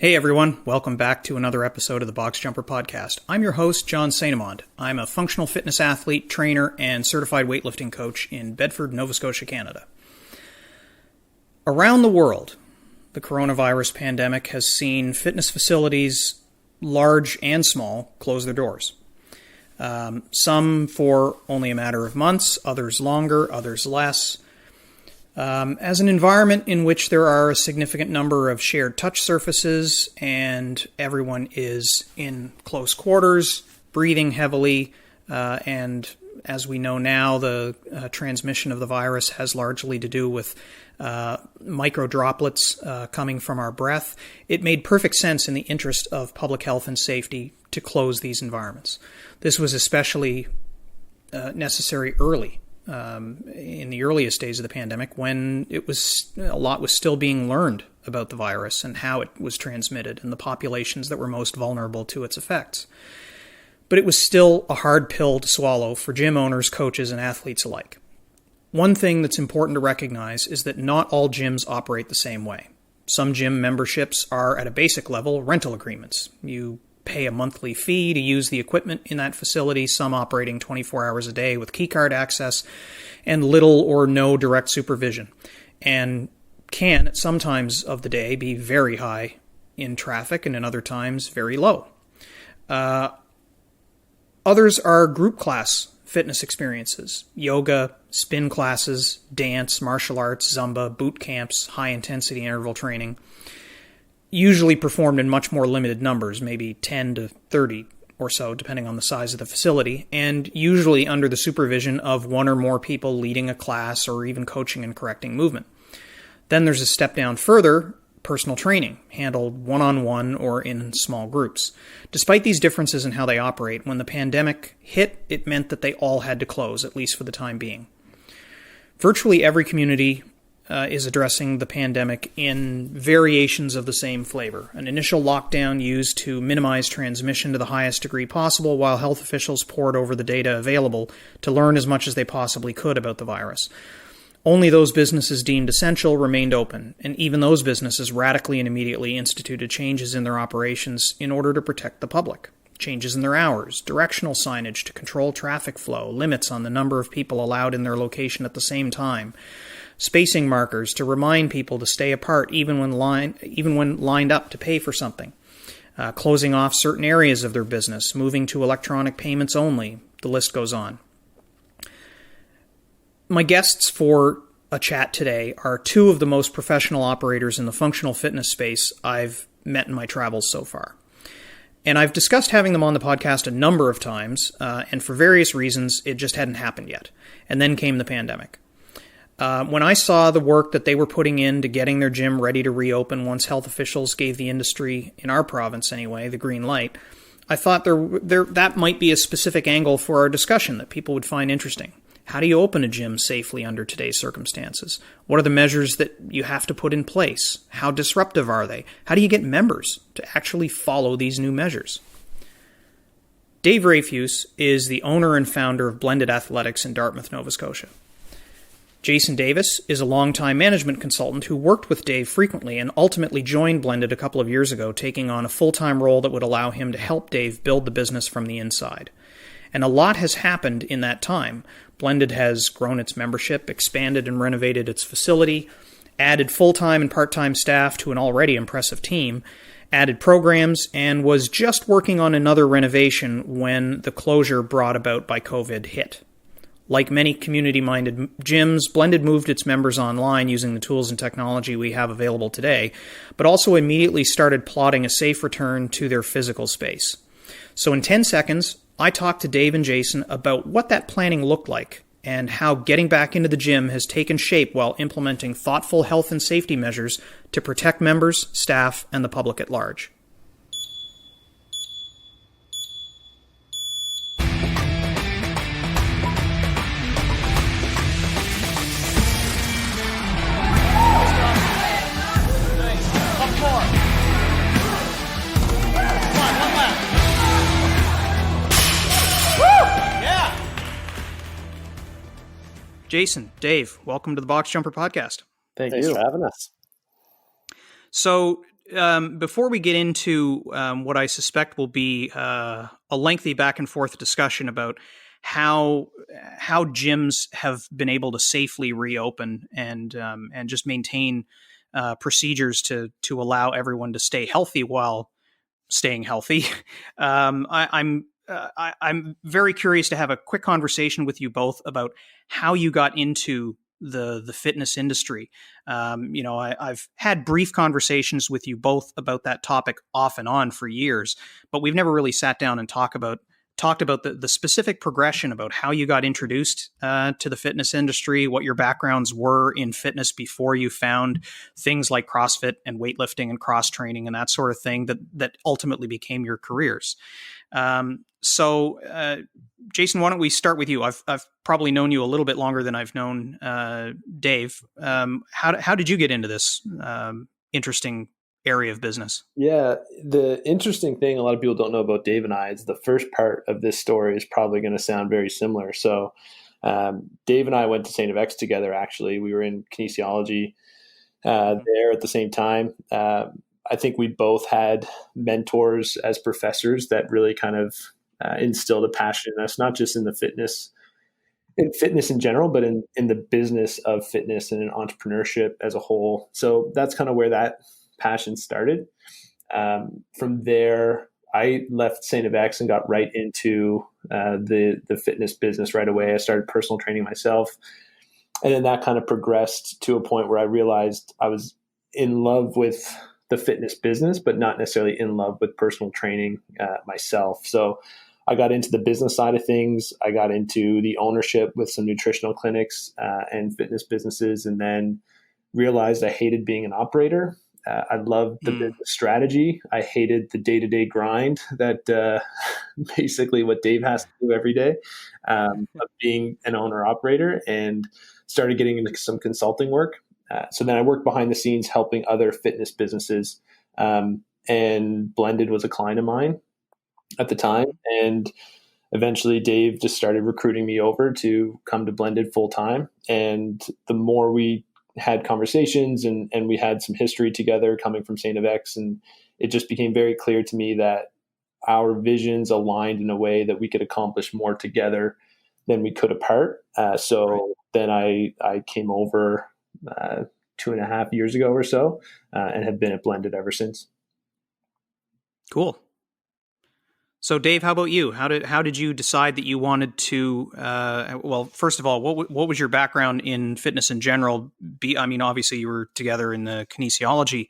Hey everyone, welcome back to another episode of the Box Jumper Podcast. I'm your host, John Sainamond. I'm a functional fitness athlete, trainer, and certified weightlifting coach in Bedford, Nova Scotia, Canada. Around the world, the coronavirus pandemic has seen fitness facilities, large and small, close their doors. Some for only a matter of months, others longer, others less. As an environment in which there are a significant number of shared touch surfaces and everyone is in close quarters, breathing heavily, and as we know now, the transmission of the virus has largely to do with micro droplets coming from our breath. It made perfect sense in the interest of public health and safety to close these environments. This was especially necessary early. In the earliest days of the pandemic, when a lot was still being learned about the virus and how it was transmitted and the populations that were most vulnerable to its effects. But it was still a hard pill to swallow for gym owners, coaches, and athletes alike. One thing that's important to recognize is that not all gyms operate the same way. Some gym memberships are, at a basic level, rental agreements. You pay a monthly fee to use the equipment in that facility, some operating 24 hours a day with keycard access and little or no direct supervision, and can, at some times of the day, be very high in traffic and in other times very low. Others are group class fitness experiences: yoga, spin classes, dance, martial arts, Zumba, boot camps, high-intensity interval training, usually performed in much more limited numbers, maybe 10 to 30 or so, depending on the size of the facility, and usually under the supervision of one or more people leading a class or even coaching and correcting movement. Then there's a step down further, personal training, handled one-on-one or in small groups. Despite these differences in how they operate, when the pandemic hit, it meant that they all had to close, at least for the time being. Virtually every community is addressing the pandemic in variations of the same flavor. An initial lockdown used to minimize transmission to the highest degree possible, while health officials pored over the data available to learn as much as they possibly could about the virus. Only those businesses deemed essential remained open, and even those businesses radically and immediately instituted changes in their operations in order to protect the public. Changes in their hours, directional signage to control traffic flow, limits on the number of people allowed in their location at the same time, spacing markers to remind people to stay apart even when lined up to pay for something, closing off certain areas of their business, moving to electronic payments only. The list goes on. My guests for a chat today are two of the most professional operators in the functional fitness space I've met in my travels so far. And I've discussed having them on the podcast a number of times, and for various reasons, it just hadn't happened yet. And then came the pandemic. When I saw the work that they were putting into getting their gym ready to reopen once health officials gave the industry, in our province anyway, the green light, I thought that might be a specific angle for our discussion that people would find interesting. How do you open a gym safely under today's circumstances? What are the measures that you have to put in place? How disruptive are they? How do you get members to actually follow these new measures? Dave Rafuse is the owner and founder of Blended Athletics in Dartmouth, Nova Scotia. Jason Davis is a longtime management consultant who worked with Dave frequently and ultimately joined Blended a couple of years ago, taking on a full-time role that would allow him to help Dave build the business from the inside. And a lot has happened in that time. Blended has grown its membership, expanded and renovated its facility, added full-time and part-time staff to an already impressive team, added programs, and was just working on another renovation when the closure brought about by COVID hit. Like many community-minded gyms, Blended moved its members online using the tools and technology we have available today, but also immediately started plotting a safe return to their physical space. So in 10 seconds, I talked to Dave and Jason about what that planning looked like and how getting back into the gym has taken shape while implementing thoughtful health and safety measures to protect members, staff, and the public at large. Jason, Dave, welcome to the Box Jumper Podcast. Thanks for having us. So before we get into what I suspect will be a lengthy back and forth discussion about how gyms have been able to safely reopen and just maintain procedures to allow everyone to stay healthy while staying healthy. I'm very curious to have a quick conversation with you both about how you got into the fitness industry. I've had brief conversations with you both about that topic off and on for years, but we've never really sat down and talked about the specific progression about how you got introduced to the fitness industry, what your backgrounds were in fitness before you found things like CrossFit and weightlifting and cross training and that sort of thing that ultimately became your careers. So, Jason, why don't we start with you? I've probably known you a little bit longer than I've known Dave. How did you get into this interesting area of business? Yeah, the interesting thing a lot of people don't know about Dave and I is the first part of this story is probably going to sound very similar. So, Dave and I went to St. FX together, actually. We were in kinesiology there at the same time. I think we both had mentors as professors that really kind of instilled a passion in us, not just in fitness in general, but in the business of fitness and in entrepreneurship as a whole. So that's kind of where that passion started. From there, I left St. FX and got right into the fitness business right away. I started personal training myself. And then that kind of progressed to a point where I realized I was in love with the fitness business, but not necessarily in love with personal training myself. So I got into the business side of things. I got into the ownership with some nutritional clinics and fitness businesses, and then realized I hated being an operator. I loved the business strategy. I hated the day-to-day grind that basically what Dave has to do every day of being an owner-operator, and started getting into some consulting work. So then I worked behind the scenes helping other fitness businesses, and Blended was a client of mine at the time. And eventually Dave just started recruiting me over to come to Blended full time. And the more we had conversations and we had some history together coming from St. FX, and it just became very clear to me that our visions aligned in a way that we could accomplish more together than we could apart. So then I came over 2.5 years ago or so, and have been at Blended ever since. Cool. So, Dave, how about you? How did you decide that you wanted to? Well, first of all, what was your background in fitness in general? I mean, obviously, you were together in the kinesiology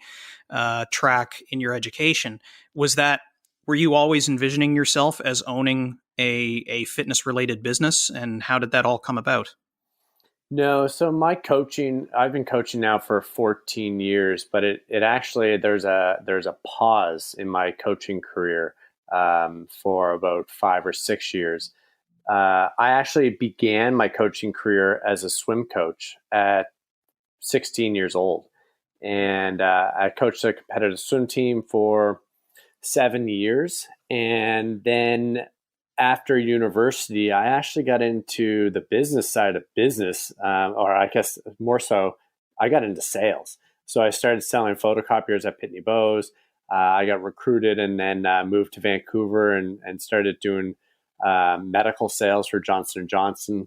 track in your education. Were you always envisioning yourself as owning a fitness related business, and how did that all come about? No, so my coaching, I've been coaching now for 14 years, but it actually there's a pause in my coaching career for about 5 or 6 years. I actually began my coaching career as a swim coach at 16 years old, and I coached a competitive swim team for 7 years, and then after university, I actually got into the business side of business, or I guess more so, I got into sales. So I started selling photocopiers at Pitney Bowes. I got recruited and then moved to Vancouver and started doing medical sales for Johnson and Johnson,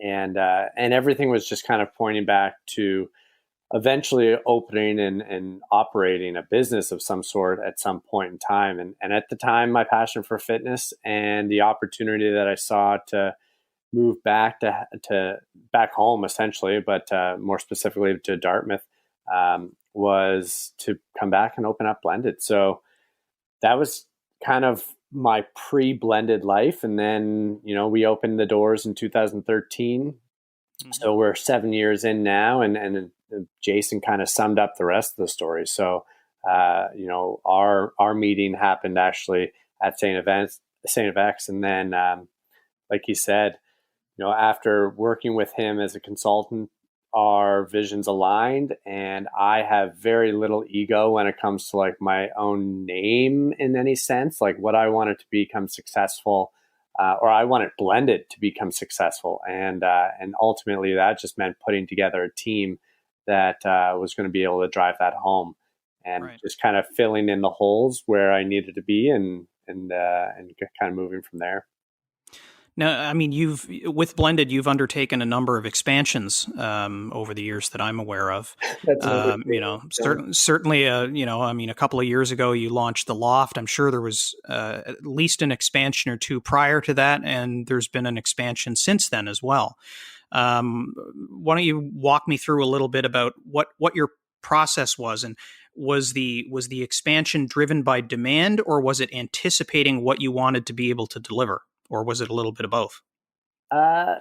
and everything was just kind of pointing back to eventually opening and operating a business of some sort at some point in time. And at the time, my passion for fitness and the opportunity that I saw to move back to back home, essentially, but more specifically to Dartmouth, was to come back and open up Blended. So that was kind of my pre-Blended life. And then, we opened the doors in 2013. So we're 7 years in now, and Jason kind of summed up the rest of the story. So, our meeting happened actually at St. FX, and then, like he said, after working with him as a consultant, our visions aligned, and I have very little ego when it comes to like my own name in any sense, like what I wanted to become successful. Or I wanted Blended to become successful, and ultimately that just meant putting together a team that was going to be able to drive that home. and Right. just kind of filling in the holes where I needed to be, and kind of moving from there. Now, I mean, with Blended, you've undertaken a number of expansions over the years that I'm aware of. That's an understatement. Certainly, I mean, a couple of years ago, you launched the Loft. I'm sure there was at least an expansion or two prior to that, and there's been an expansion since then as well. Why don't you walk me through a little bit about what your process was, and was the expansion driven by demand, or was it anticipating what you wanted to be able to deliver? Or was it a little bit of both? Uh,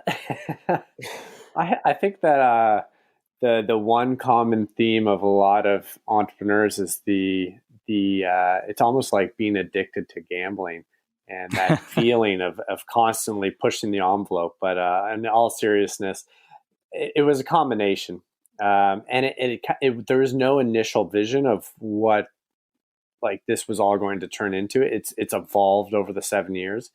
I think that the one common theme of a lot of entrepreneurs is the it's almost like being addicted to gambling, and that feeling of constantly pushing the envelope. But in all seriousness, it was a combination, and there was no initial vision of what like this was all going to turn into. It's evolved over the 7 years,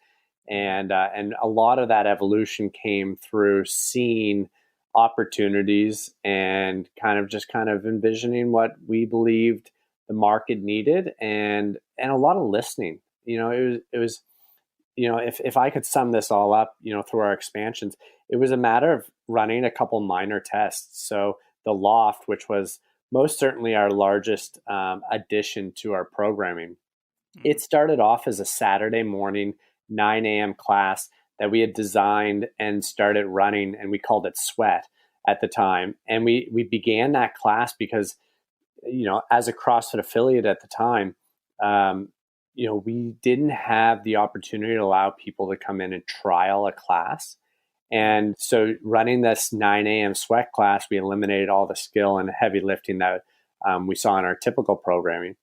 and a lot of that evolution came through seeing opportunities and kind of envisioning what we believed the market needed, and a lot of listening. It was if I could sum this all up, through our expansions, it was a matter of running a couple minor tests. So the Loft, which was most certainly our largest addition to our programming, it started off as a Saturday morning 9 a.m. class that we had designed and started running, and we called it Sweat at the time. And we began that class because, as a CrossFit affiliate at the time, we didn't have the opportunity to allow people to come in and trial a class. And so running this 9 a.m. Sweat class, we eliminated all the skill and heavy lifting that we saw in our typical programming.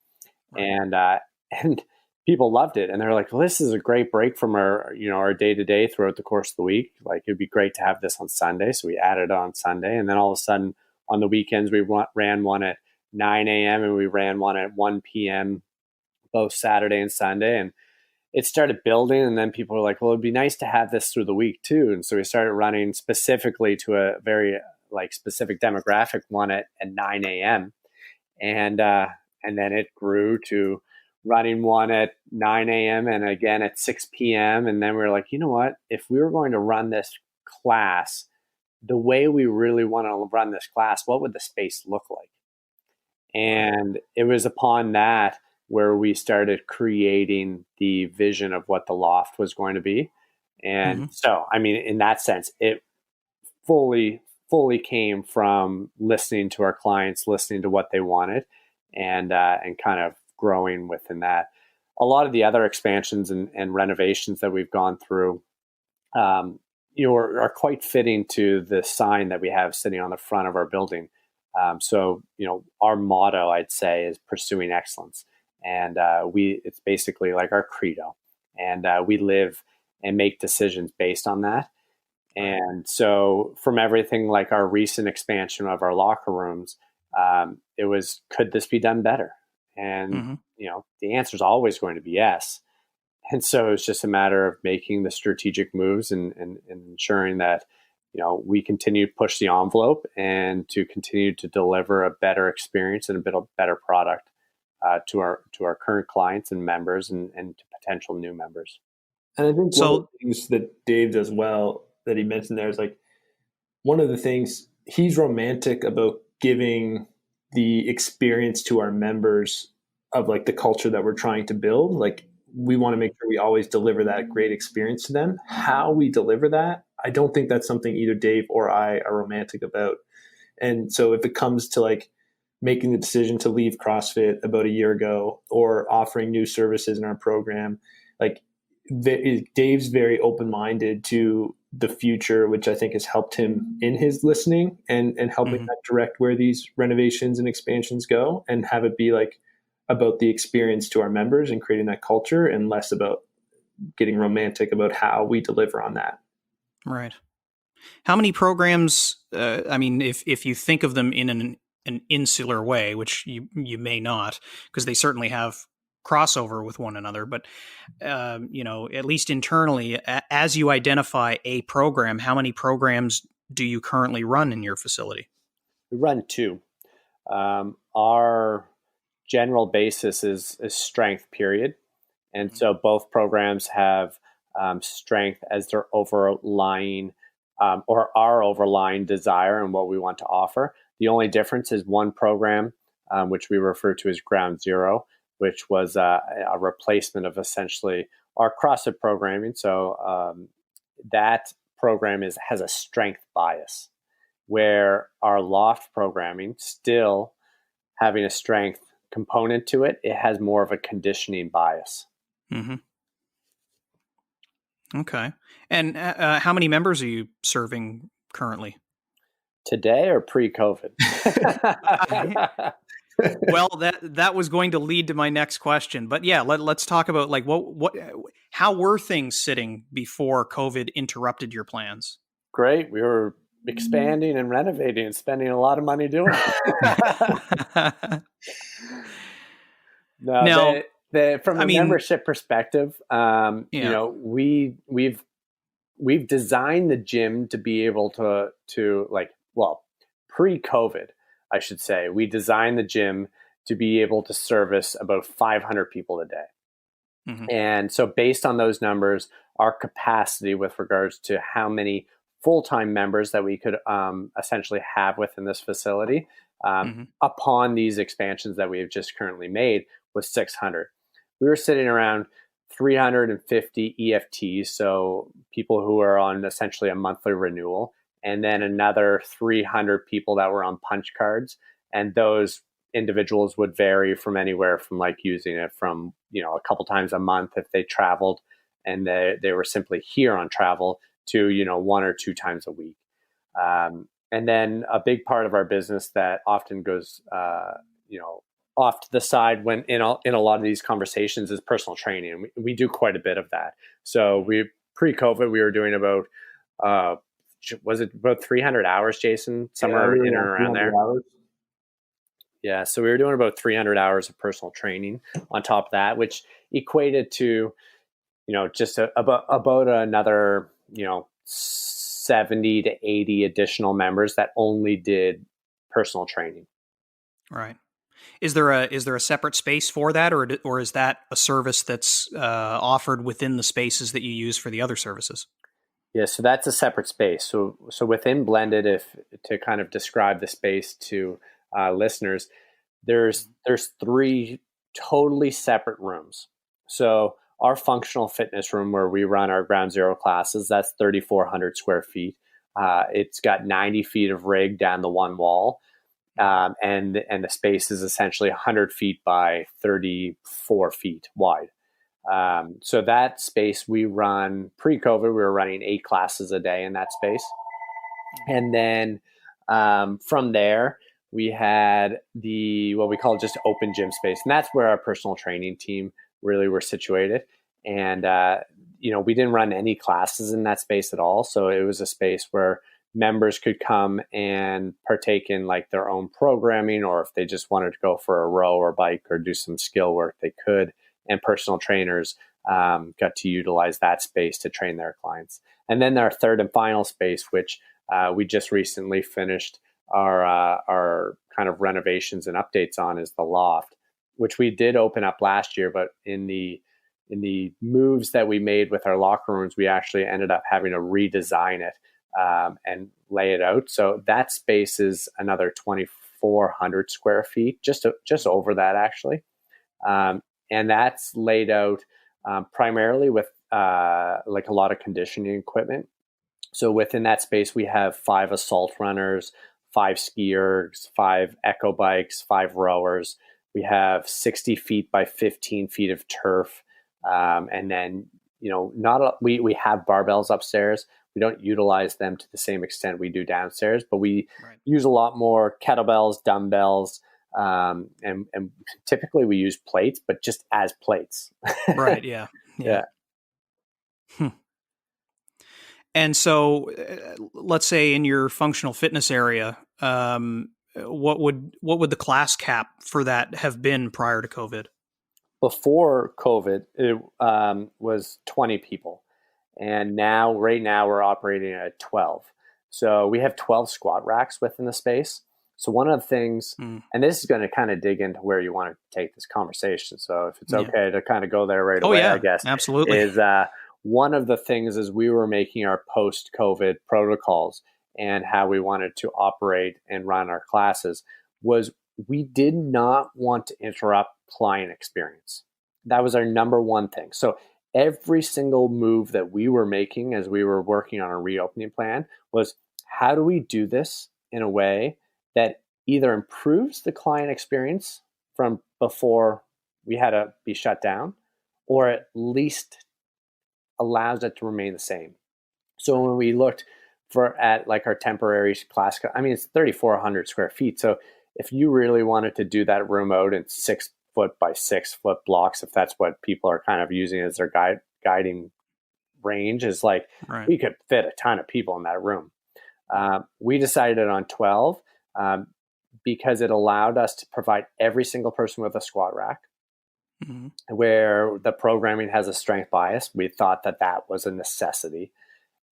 Right. And people loved it. And they're like, well, this is a great break from our day-to-day throughout the course of the week. Like, it'd be great to have this on Sunday. So we added it on Sunday. And then all of a sudden on the weekends, we ran one at 9 a.m. and we ran one at 1 p.m. both Saturday and Sunday. And it started building, and then people were like, well, it'd be nice to have this through the week too. And so we started running specifically to a very specific demographic one at 9 a.m. And then it grew to running one at 9 a.m. and again at 6 p.m. And then we were like, you know what, if we were going to run this class the way we really want to run this class, what would the space look like? And it was upon that where we started creating the vision of what the Loft was going to be. And so, I mean, in that sense, it fully came from listening to our clients, listening to what they wanted, and kind of growing within that. A lot of the other expansions and renovations that we've gone through, are quite fitting to the sign that we have sitting on the front of our building. So, our motto, I'd say, is pursuing excellence. And it's basically like our credo, and we live and make decisions based on that. And so from everything like our recent expansion of our locker rooms, it was, could this be done better? And, the answer is always going to be yes. And so it's just a matter of making the strategic moves and ensuring that, we continue to push the envelope and to continue to deliver a better experience and a bit of better product to our current clients and members and to potential new members. And I think one of the things that Dave does well that he mentioned there is like, one of the things, he's romantic about giving the experience to our members of like the culture that we're trying to build. Like, we want to make sure we always deliver that great experience to them. How we deliver that, I don't think that's something either Dave or I are romantic about. And so if it comes to like making the decision to leave CrossFit about a year ago or offering new services in our program, like Dave's very open-minded to the future, which I think has helped him in his listening and helping that direct where these renovations and expansions go, and have it be like about the experience to our members and creating that culture, and less about getting romantic about how we deliver on that. Right. How many programs, I mean, if you think of them in an insular way, which you may not, because they certainly have crossover with one another, but at least internally, as you identify a program, how many programs do you currently run in your facility? We run two. Our general basis is strength, period. And so both programs have strength as their overlying or our overlying desire and what we want to offer. The only difference is one program, which we refer to as Ground Zero, which was a replacement of essentially our CrossFit programming. So that program has a strength bias, where our Loft programming, still having a strength component to it, it has more of a conditioning bias. Mm-hmm. Okay. And how many members are you serving currently? Today or pre-COVID? Well, that was going to lead to my next question, but yeah, let's talk about like how were things sitting before COVID interrupted your plans? Great. We were expanding and renovating and spending a lot of money doing it. No, now, from a membership perspective, we've designed the gym to be able to pre-COVID, I should say, we designed the gym to be able to service about 500 people a day. Mm-hmm. And so based on those numbers, our capacity with regards to how many full-time members that we could essentially have within this facility upon these expansions that we have just currently made was 600. We were sitting around 350 EFTs, so people who are on essentially a monthly renewal, and then another 300 people that were on punch cards. And those individuals would vary from anywhere from like using it from, a couple times a month if they traveled and they were simply here on travel to, 1 or 2 times a week. And then a big part of our business that often goes, off to the side when in a lot of these conversations is personal training. We do quite a bit of that. So pre-COVID, we were doing about, was it about 300 hours, Jason? Somewhere in or around there. Hours. Yeah. So we were doing about 300 hours of personal training on top of that, which equated to, just about another, 70 to 80 additional members that only did personal training. Right. Is there a separate space for that, or is that a service that's offered within the spaces that you use for the other services? Yeah, so that's a separate space. So within Blended, if to kind of describe the space to listeners, there's 3 totally separate rooms. So our functional fitness room, where we run our Ground Zero classes, that's 3,400 square feet. It's got 90 feet of rig down the one wall. And the space is essentially 100 feet by 34 feet wide. So that space we run pre-COVID, we were running 8 classes a day in that space. And then from there, we had what we call just open gym space. And that's where our personal training team really were situated. And, we didn't run any classes in that space at all. So it was a space where members could come and partake in like their own programming, or if they just wanted to go for a row or bike or do some skill work, they could. And personal trainers got to utilize that space to train their clients. And then our third and final space, which we just recently finished our kind of renovations and updates on, is the Loft, which we did open up last year. But in the moves that we made with our locker rooms, we actually ended up having to redesign it and lay it out. So that space is another 2,400 square feet, just over that actually. And that's laid out primarily with like a lot of conditioning equipment. So within that space, we have 5 assault runners, 5 skiers, 5 echo bikes, 5 rowers. We have 60 feet by 15 feet of turf. And then, we have barbells upstairs. We don't utilize them to the same extent we do downstairs, but we use a lot more kettlebells, dumbbells, and typically we use plates, but just as plates. Right. Yeah. And so let's say in your functional fitness area, what would the class cap for that have been prior to COVID? Before COVID, it was 20 people. And right now we're operating at 12. So we have 12 squat racks within the space. So one of the things, Mm. and this is going to kind of dig into where you want to take this conversation. So if it's Yeah. okay to kind of go there right Oh, away, yeah, I guess, absolutely. is one of the things is we were making our post-COVID protocols and how we wanted to operate and run our classes was we did not want to interrupt client experience. That was our number one thing. So every single move that we were making as we were working on a reopening plan was, how do we do this in a way that either improves the client experience from before we had to be shut down, or at least allows it to remain the same. So when we looked at like our temporary class, I mean, it's 3,400 square feet. So if you really wanted to do that room out in 6 foot by 6 foot blocks, if that's what people are kind of using as their guiding range, is like, Right. we could fit a ton of people in that room. We decided on 12 because it allowed us to provide every single person with a squat rack. Mm-hmm. Where the programming has a strength bias, we thought that that was a necessity.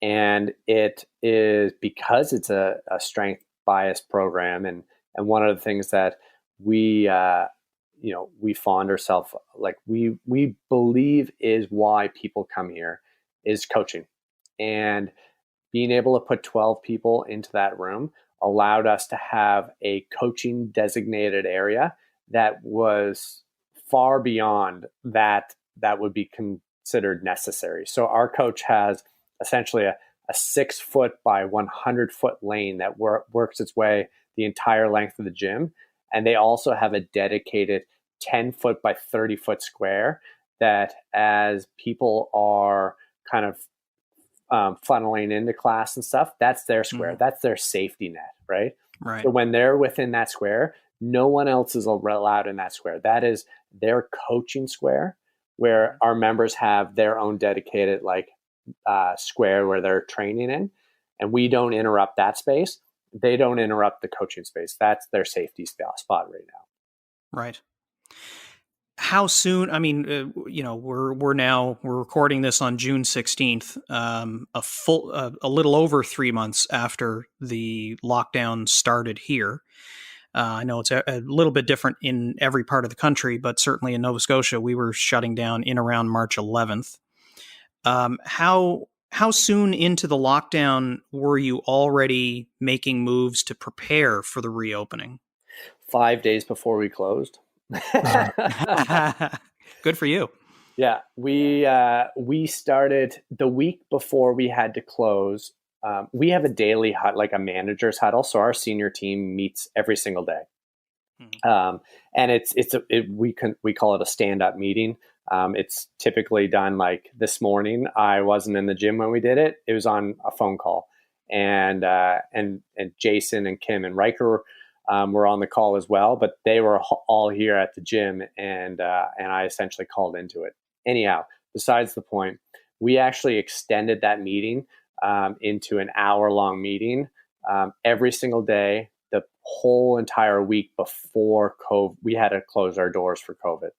And it is because it's a strength bias program. And one of the things that we fond ourselves, like we believe is why people come here, is coaching. And being able to put 12 people into that room allowed us to have a coaching designated area that was far beyond that would be considered necessary. So our coach has essentially a 6 foot by 100 foot lane that works its way the entire length of the gym. And they also have a dedicated 10 foot by 30 foot square that, as people are kind of funneling into class and stuff, that's their square. Mm-hmm. That's their safety net, right? Right. So when they're within that square, no one else is allowed in that square. That is their coaching square, where our members have their own dedicated square where they're training in, and we don't interrupt that space. They don't interrupt the coaching space. That's their safety spot right now. Right. How soon? I mean, we're recording this on June 16th, a little over 3 months after the lockdown started here. I know it's a little bit different in every part of the country, but certainly in Nova Scotia, we were shutting down in around March 11th. How soon into the lockdown were you already making moves to prepare for the reopening? 5 days before we closed. Good for you. Yeah, we started the week before we had to close. We have a daily like a manager's huddle, so our senior team meets every single day, and we call it a stand-up meeting. It's typically done like this morning. I wasn't in the gym when we did it. It was on a phone call, and Jason and Kim and Riker were on the call as well, but they were all here at the gym, and I essentially called into it. Anyhow, besides the point, we actually extended that meeting into an hour-long meeting every single day, the whole entire week before COVID. We had to close our doors for COVID.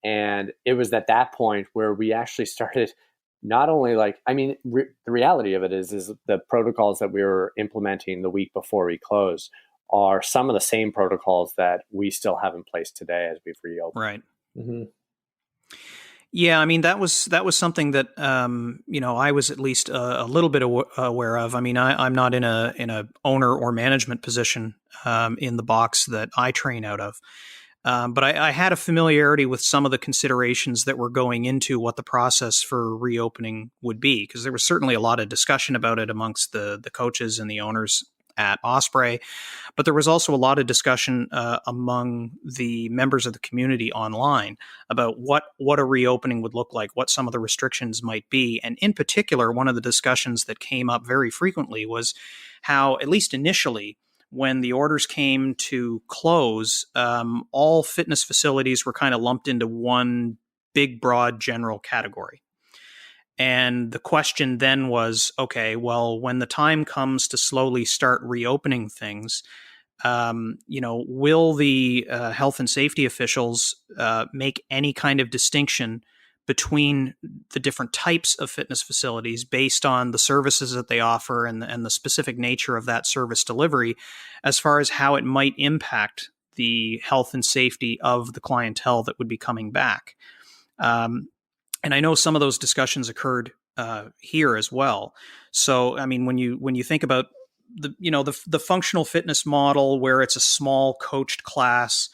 And it was at that point where we actually started not only the reality of it is the protocols that we were implementing the week before we closed are some of the same protocols that we still have in place today as we've reopened. Right. Mm-hmm. Yeah, I mean, that was something that I was at least a little bit aware of. I mean, I'm not in a owner or management position in the box that I train out of, but I had a familiarity with some of the considerations that were going into what the process for reopening would be, because there was certainly a lot of discussion about it amongst the coaches and the owners at Osprey, but there was also a lot of discussion among the members of the community online about what a reopening would look like, what some of the restrictions might be. And in particular, one of the discussions that came up very frequently was how, at least initially, when the orders came to close, all fitness facilities were kind of lumped into one big, broad, general category. And the question then was, okay, well, when the time comes to slowly start reopening things, will the health and safety officials make any kind of distinction between the different types of fitness facilities based on the services that they offer and the specific nature of that service delivery, as far as how it might impact the health and safety of the clientele that would be coming back. And I know some of those discussions occurred here as well. So, I mean, when you think about the functional fitness model, where it's a small coached class,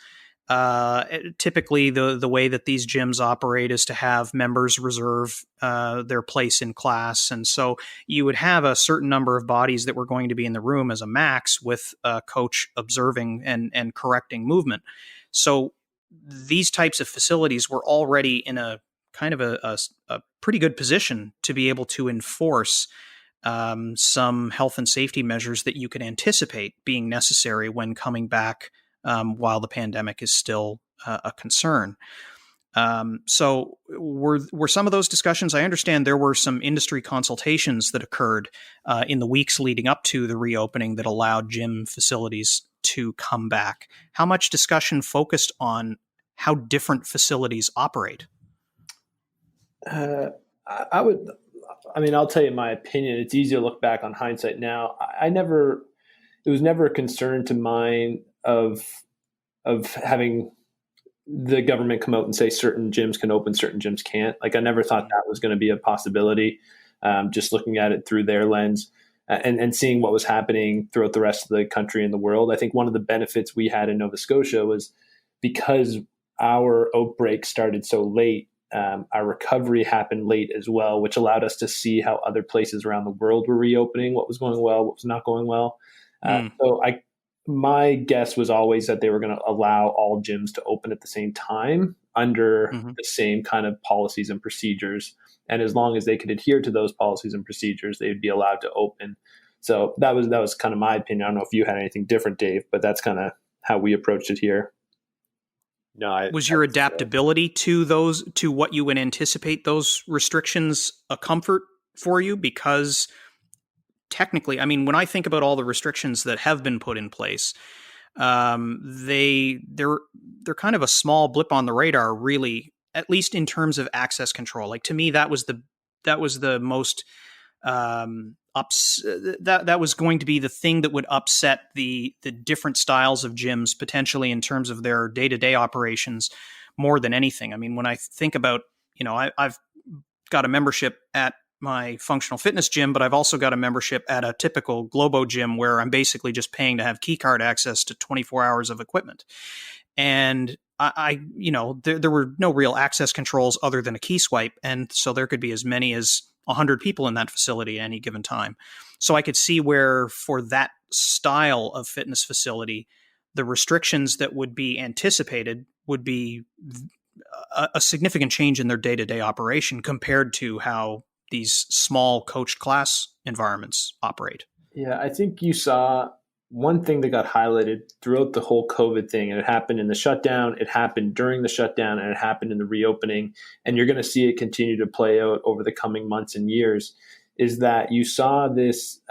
typically the way that these gyms operate is to have members reserve their place in class, and so you would have a certain number of bodies that were going to be in the room as a max, with a coach observing and correcting movement. So these types of facilities were already in a kind of a pretty good position to be able to enforce some health and safety measures that you could anticipate being necessary when coming back while the pandemic is still a concern. So were some of those discussions? I understand there were some industry consultations that occurred in the weeks leading up to the reopening that allowed gym facilities to come back. How much discussion focused on how different facilities operate? I'll tell you my opinion. It's easy to look back on hindsight now. It was never a concern to mine of having the government come out and say certain gyms can open, certain gyms can't. Like, I never thought that was going to be a possibility. Just looking at it through their lens and seeing what was happening throughout the rest of the country and the world. I think one of the benefits we had in Nova Scotia was because our outbreak started so late. Our recovery happened late as well, which allowed us to see how other places around the world were reopening, what was going well, what was not going well. My guess was always that they were going to allow all gyms to open at the same time under the same kind of policies and procedures. And as long as they could adhere to those policies and procedures, they'd be allowed to open. So that was kind of my opinion. I don't know if you had anything different, Dave, but that's kind of how we approached it here. No, was your adaptability to what you would anticipate those restrictions a comfort for you? Because technically, I mean, when I think about all the restrictions that have been put in place, they're kind of a small blip on the radar, really, at least in terms of access control. Like, to me, that was the most that was going to be the thing that would upset the different styles of gyms potentially in terms of their day-to-day operations more than anything. I mean, when I think about, I've got a membership at my functional fitness gym, but I've also got a membership at a typical Globo gym where I'm basically just paying to have key card access to 24 hours of equipment. And there were no real access controls other than a key swipe. And so there could be as many as 100 people in that facility at any given time. So I could see where, for that style of fitness facility, the restrictions that would be anticipated would be a significant change in their day-to-day operation compared to how these small coached class environments operate. Yeah, I think you saw one thing that got highlighted throughout the whole COVID thing, and it happened in the shutdown, it happened during the shutdown, and it happened in the reopening, and you're going to see it continue to play out over the coming months and years, is that you saw this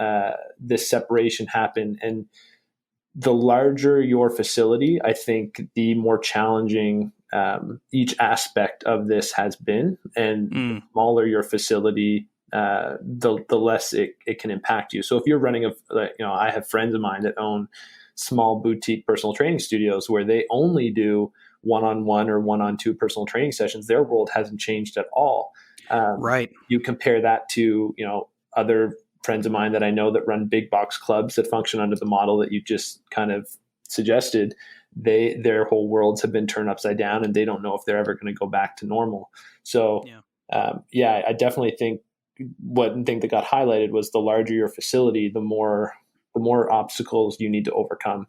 separation happen. And the larger your facility, I think the more challenging each aspect of this has been. And the smaller your facility, the less it can impact you. So if you're running I have friends of mine that own small boutique personal training studios where they only do one-on-one or one-on-two personal training sessions. Their world hasn't changed at all. Right. You compare that to, other friends of mine that I know that run big box clubs that function under the model that you just kind of suggested. Their whole worlds have been turned upside down, and they don't know if they're ever going to go back to normal. So, I definitely think one thing that got highlighted was the larger your facility, the more obstacles you need to overcome.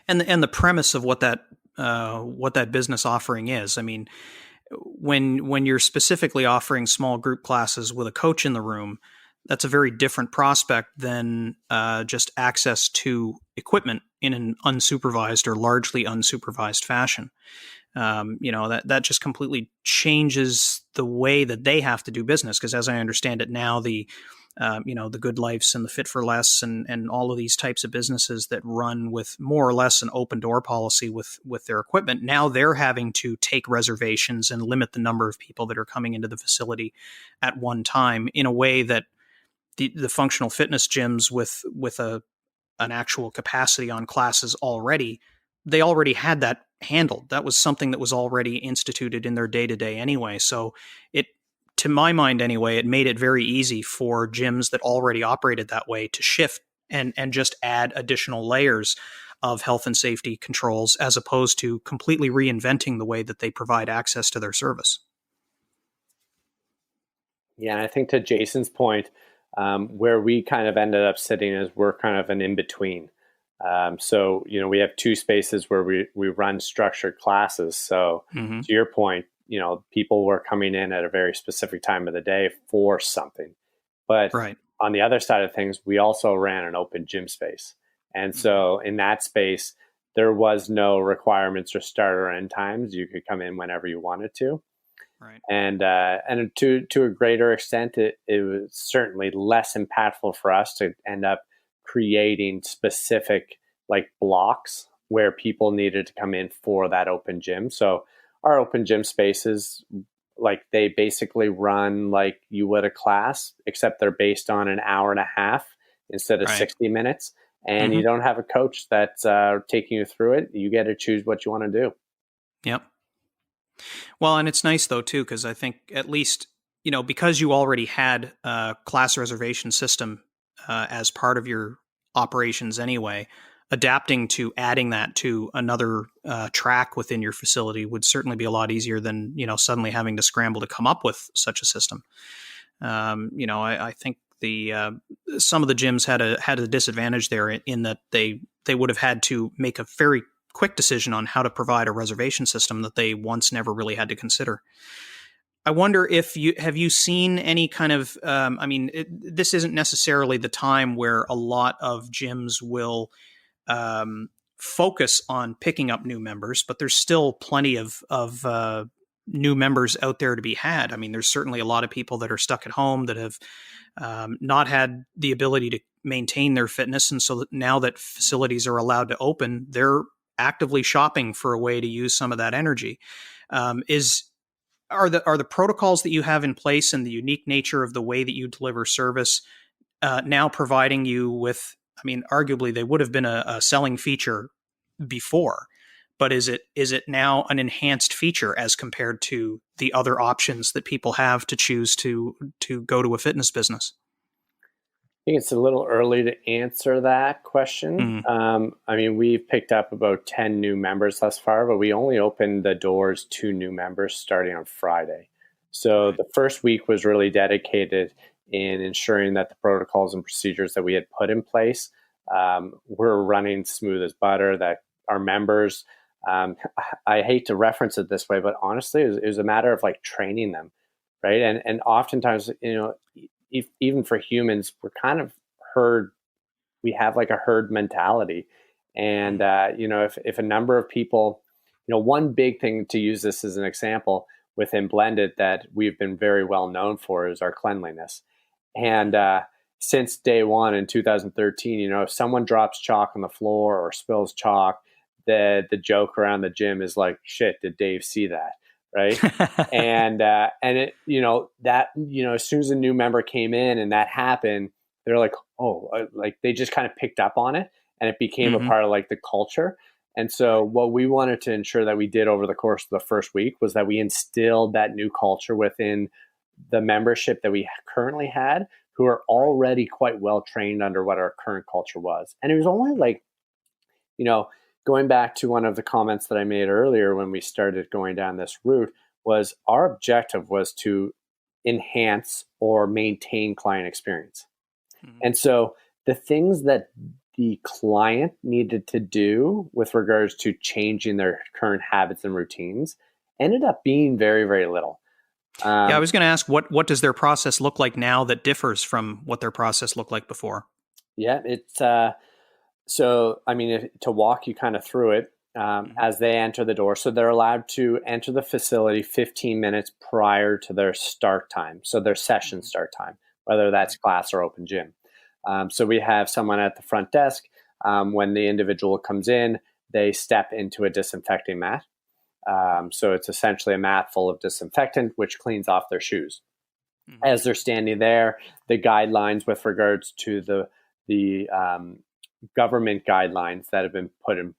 And the premise of what that business offering is. I mean, when you're specifically offering small group classes with a coach in the room, that's a very different prospect than just access to equipment in an unsupervised or largely unsupervised fashion. That just completely changes the way that they have to do business. Because as I understand it now, the the Good Lifes and the Fit for Less and all of these types of businesses that run with more or less an open door policy with their equipment. Now they're having to take reservations and limit the number of people that are coming into the facility at one time in a way that the functional fitness gyms with an actual capacity on classes already, they already had that handled. That was something that was already instituted in their day-to-day anyway. So it, to my mind anyway, it made it very easy for gyms that already operated that way to shift and just add additional layers of health and safety controls, as opposed to completely reinventing the way that they provide access to their service. Yeah, and I think to Jason's point, where we kind of ended up sitting is we're kind of an in-between. So, we have two spaces where we run structured classes. So to your point, people were coming in at a very specific time of the day for something. But right. On the other side of things, we also ran an open gym space. And so in that space, there was no requirements or start or end times. You could come in whenever you wanted to. Right. And to a greater extent, it was certainly less impactful for us to end up creating specific blocks where people needed to come in for that open gym. So our open gym spaces, they basically run like you would a class, except they're based on an hour and a half instead of 60 minutes. And you don't have a coach that's taking you through it. You get to choose what you want to do. Yep. Well, and it's nice though too, because I think at least, because you already had a class reservation system as part of your operations anyway, adapting to adding that to another track within your facility would certainly be a lot easier than, suddenly having to scramble to come up with such a system. I think some of the gyms had a disadvantage there in that they would have had to make a very quick decision on how to provide a reservation system that they once never really had to consider. I wonder if have you seen any kind of, this isn't necessarily the time where a lot of gyms will focus on picking up new members, but there's still plenty of new members out there to be had. I mean, there's certainly a lot of people that are stuck at home that have not had the ability to maintain their fitness. And so now that facilities are allowed to open, they're actively shopping for a way to use some of that energy. Are the protocols that you have in place and the unique nature of the way that you deliver service now providing you with, arguably they would have been a selling feature before, but is it now an enhanced feature as compared to the other options that people have to choose to go to a fitness business? I think it's a little early to answer that question. We've picked up about 10 new members thus far, but we only opened the doors to new members starting on Friday. So the first week was really dedicated in ensuring that the protocols and procedures that we had put in place were running smooth as butter, that our members, I hate to reference it this way, but honestly, it was a matter of training them, right? And oftentimes, even for humans, we're kind of we have a herd mentality. And, if a number of people, one big thing, to use this as an example within Blended, that we've been very well known for is our cleanliness. And since day one in 2013, if someone drops chalk on the floor or spills chalk, the joke around the gym is like, shit, did Dave see that? Right. and it, as soon as a new member came in and that happened, they're like, oh, they just kind of picked up on it, and it became a part of the culture. And so what we wanted to ensure that we did over the course of the first week was that we instilled that new culture within the membership that we currently had, who are already quite well trained under what our current culture was. And it was only going back to one of the comments that I made earlier when we started going down this route, was our objective was to enhance or maintain client experience. And so the things that the client needed to do with regards to changing their current habits and routines ended up being very, very little. I was going to ask, what does their process look like now that differs from what their process looked like before? Yeah, it's to walk you kind of through it as they enter the door. So they're allowed to enter the facility 15 minutes prior to their start time, so their session start time. whether that's class or open gym. So we have someone at the front desk. When the individual comes in, they step into a disinfecting mat. So it's essentially a mat full of disinfectant, which cleans off their shoes. Mm-hmm. As they're standing there, the guidelines with regards to the government guidelines that have been put in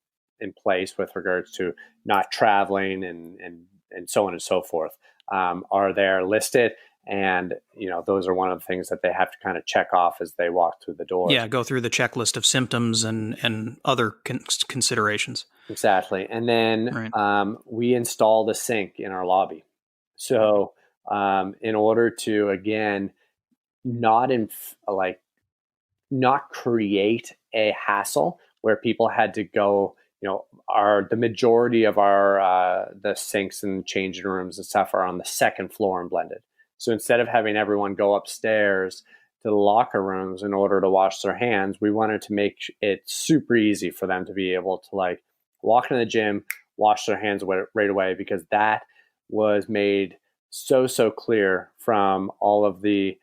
place with regards to not traveling and so on and so forth are there listed. And, those are one of the things that they have to kind of check off as they walk through the door. Yeah, go through the checklist of symptoms and other considerations. Exactly. And then we installed a sink in our lobby. So in order to, again, not create a hassle where people had to go, the majority of our the sinks and changing rooms and stuff are on the second floor and blended. So instead of having everyone go upstairs to the locker rooms in order to wash their hands, we wanted to make it super easy for them to be able to walk into the gym, wash their hands right away, because that was made so clear from all of the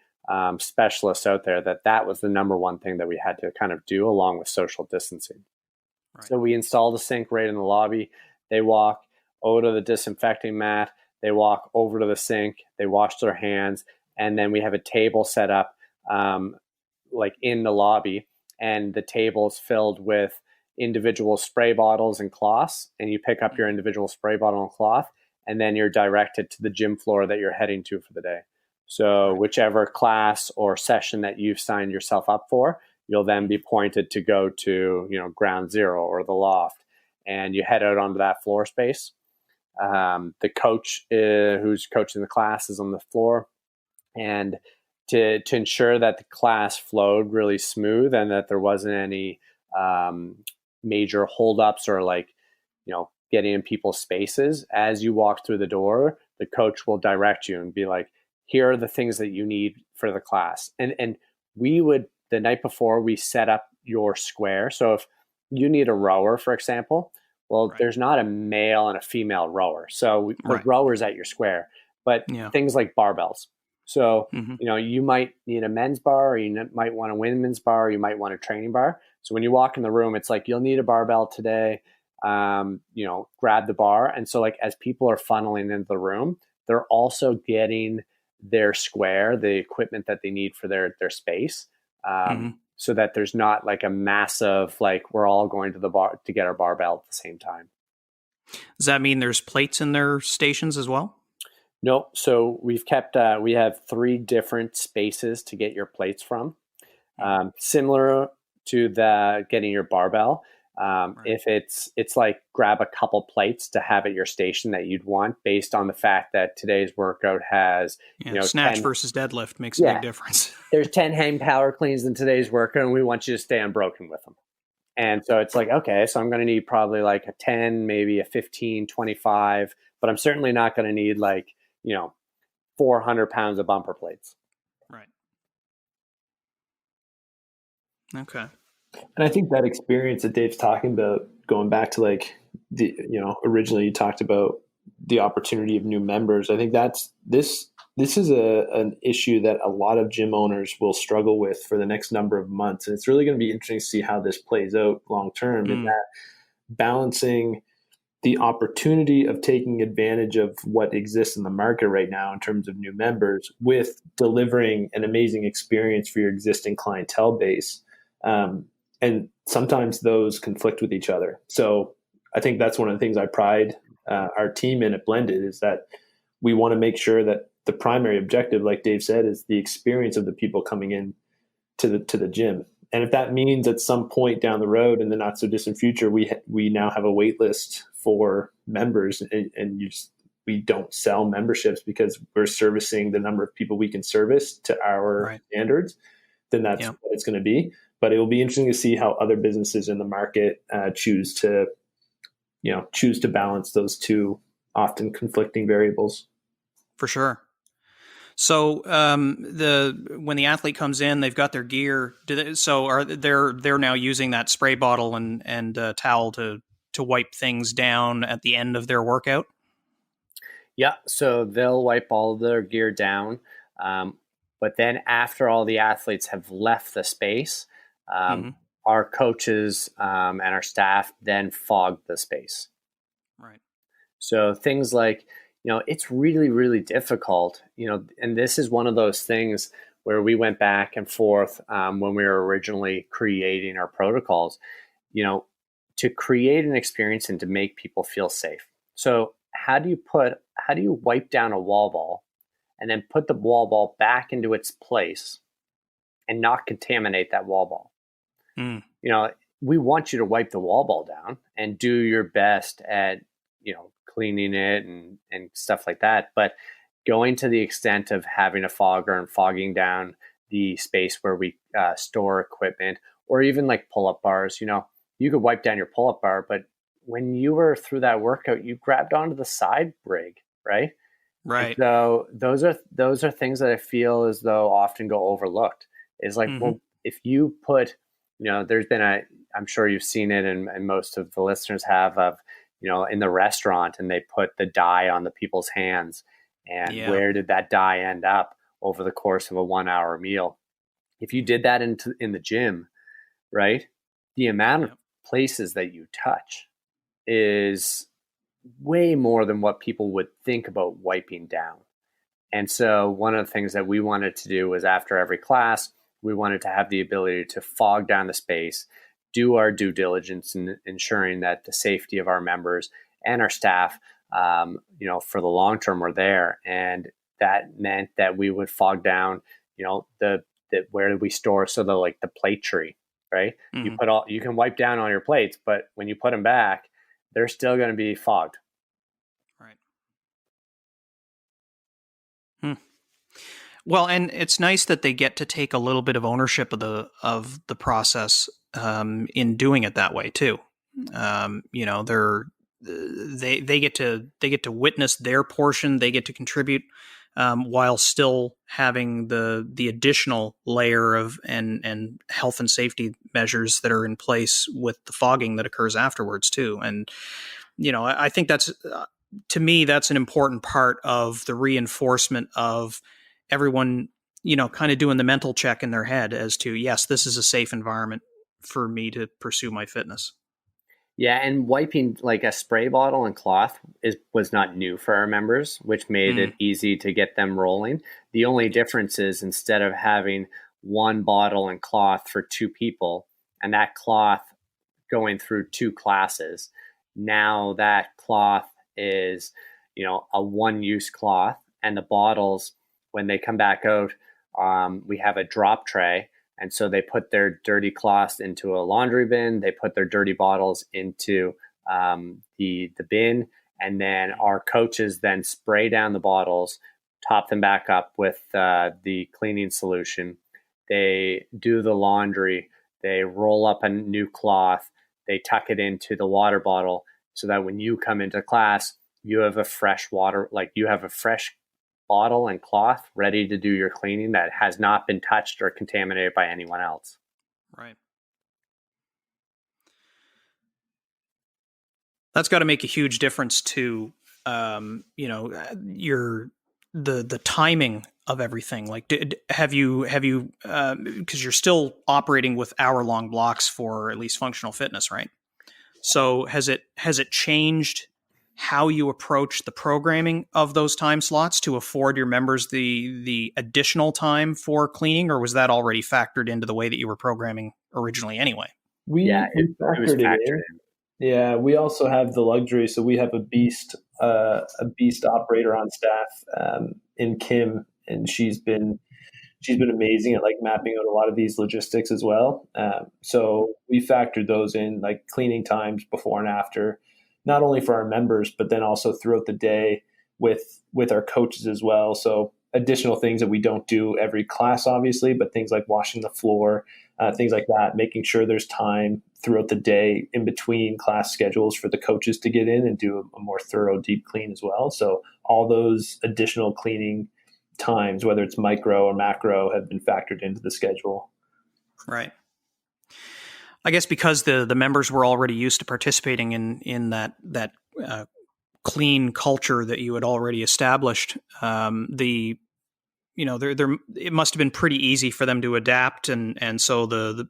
specialists out there that was the number one thing that we had to kind of do, along with social distancing. Right. So we installed a sink right in the lobby. They walk over to the disinfecting mat. They walk over to the sink. They wash their hands. And then we have a table set up in the lobby. And the table's filled with individual spray bottles and cloths. And you pick up your individual spray bottle and cloth. And then you're directed to the gym floor that you're heading to for the day. So whichever class or session that you've signed yourself up for, you'll then be pointed to go to, ground zero or the loft, and you head out onto that floor space. The coach who's coaching the class is on the floor, and to ensure that the class flowed really smooth and that there wasn't any major holdups or getting in people's spaces, as you walk through the door, the coach will direct you and be like, here are the things that you need for the class. And we would, the night before, we set up your square. So if you need a rower, for example, there's not a male and a female rower. So we put rowers at your square, but things like barbells. So, you might need a men's bar, or you might want a women's bar, or you might want a training bar. So when you walk in the room, it's like, you'll need a barbell today, grab the bar. And so as people are funneling into the room, they're also getting their square, the equipment that they need for their space, so that there's not a massive, we're all going to the bar to get our barbell at the same time. Does that mean there's plates in their stations as well? No. So we've kept, we have 3 different spaces to get your plates from, similar to the getting your barbell. If it's grab a couple plates to have at your station that you'd want, based on the fact that today's workout has, snatch versus deadlift makes a big difference. There's 10 hang power cleans in today's workout, and we want you to stay unbroken with them. And so it's okay, so I'm going to need probably a 10, maybe a 15, 25, but I'm certainly not going to need 400 pounds of bumper plates. Right. Okay. And I think that experience that Dave's talking about, going back to originally you talked about the opportunity of new members. I think this is an issue that a lot of gym owners will struggle with for the next number of months. And it's really going to be interesting to see how this plays out long term, in that balancing the opportunity of taking advantage of what exists in the market right now in terms of new members, with delivering an amazing experience for your existing clientele base. And sometimes those conflict with each other. So I think that's one of the things I pride our team in at Blended, is that we want to make sure that the primary objective, like Dave said, is the experience of the people coming in to the gym. And if that means at some point down the road, in the not so distant future, we now have a wait list for members, and we don't sell memberships because we're servicing the number of people we can service to our standards, then that's what it's going to be. But it will be interesting to see how other businesses in the market choose to balance those two often conflicting variables. For sure. So when the athlete comes in, they've got their gear. They're now using that spray bottle and towel to wipe things down at the end of their workout? Yeah. So they'll wipe all of their gear down. But then after all the athletes have left the space, Mm-hmm. our coaches and our staff then fog the space. Right. So things like, it's really, really difficult, and this is one of those things where we went back and forth when we were originally creating our protocols, to create an experience and to make people feel safe. So how do you wipe down a wall ball and then put the wall ball back into its place and not contaminate that wall ball? Mm. We want you to wipe the wall ball down and do your best at, cleaning it and stuff like that. But going to the extent of having a fogger and fogging down the space where we store equipment, or even like pull-up bars, you could wipe down your pull-up bar, but when you were through that workout, you grabbed onto the side rig, right? And Right. so those are things that I feel as though often go overlooked. Is like, Mm-hmm. well, if you put, there's been I'm sure you've seen it, and most of the listeners have, of, in the restaurant, and they put the dye on the people's hands, and Yeah. where did that dye end up over the course of a 1 hour meal? If you did that in the gym, right, the amount of places that you touch is way more than what people would think about wiping down. And so one of the things that we wanted to do was, after every class, we wanted to have the ability to fog down the space, do our due diligence in ensuring that the safety of our members and our staff, for the long term, were there. And that meant that we would fog down, the where we store, so the plate tree, right? Mm-hmm. You can wipe down all your plates, but when you put them back, they're still going to be fogged. Right. Hmm. Well, and it's nice that they get to take a little bit of ownership of the process in doing it that way too. They get to witness their portion. They get to contribute while still having the additional layer of and health and safety measures that are in place with the fogging that occurs afterwards too. And I think that's to me that's an important part of the reinforcement of everyone, kind of doing the mental check in their head as to, yes, this is a safe environment for me to pursue my fitness. Yeah, and wiping like a spray bottle and cloth was not new for our members, which made it easy to get them rolling. The only difference is, instead of having one bottle and cloth for two people, and that cloth going through two classes, now that cloth is, a one-use cloth, and the bottles, when they come back out, we have a drop tray. And so they put their dirty cloths into a laundry bin. They put their dirty bottles into the bin, and then our coaches then spray down the bottles, top them back up with the cleaning solution. They do the laundry. They roll up a new cloth. They tuck it into the water bottle, so that when you come into class, you have a fresh bottle and cloth ready to do your cleaning that has not been touched or contaminated by anyone else. Right. That's got to make a huge difference to, your the timing of everything. Like, have you because you're still operating with hour-long blocks for at least functional fitness, right? So has it changed how you approach the programming of those time slots to afford your members the additional time for cleaning, or was that already factored into the way that you were programming originally anyway? Yeah, We it was factored it factored in. in. Yeah, we also have the luxury. So we have a beast operator on staff, in Kim, and she's been amazing at like mapping out a lot of these logistics as well. So we factored those in, like cleaning times before and after, not only for our members, but then also throughout the day with our coaches as well. So additional things that we don't do every class, obviously, but things like washing the floor, things like that, making sure there's time throughout the day in between class schedules for the coaches to get in and do a more thorough deep clean as well. So all those additional cleaning times, whether it's micro or macro, have been factored into the schedule. Right. I guess because the members were already used to participating in that clean culture that you had already established, the there it must have been pretty easy for them to adapt, and so the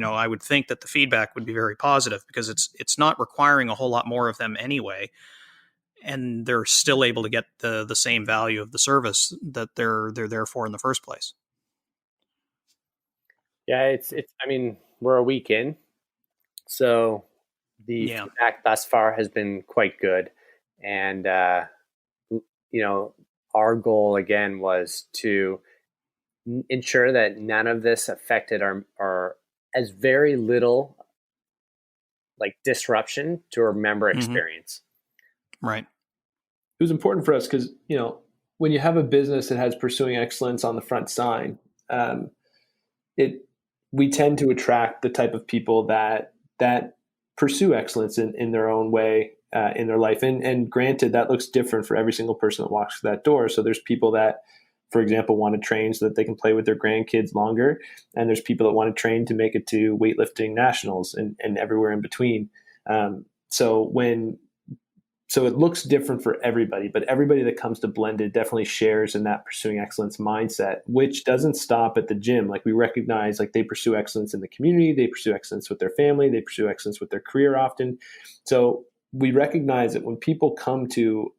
I would think that the feedback would be very positive because it's not requiring a whole lot more of them anyway, and they're still able to get the same value of the service that they're there for in the first place. Yeah, it's. I mean, we're a week in, so the feedback thus far has been quite good, and our goal again was to ensure that none of this affected our as very little like disruption to our member experience. Right. It was important for us because when you have a business that has pursuing excellence on the front sign, we tend to attract the type of people that pursue excellence in their own way in their life. And granted, that looks different for every single person that walks through that door. So there's people that, for example, want to train so that they can play with their grandkids longer. And there's people that want to train to make it to weightlifting nationals and everywhere in between. So it looks different for everybody, but everybody that comes to Blended definitely shares in that pursuing excellence mindset, which doesn't stop at the gym. Like we recognize, like they pursue excellence in the community, they pursue excellence with their family, they pursue excellence with their career often. So we recognize that when people come to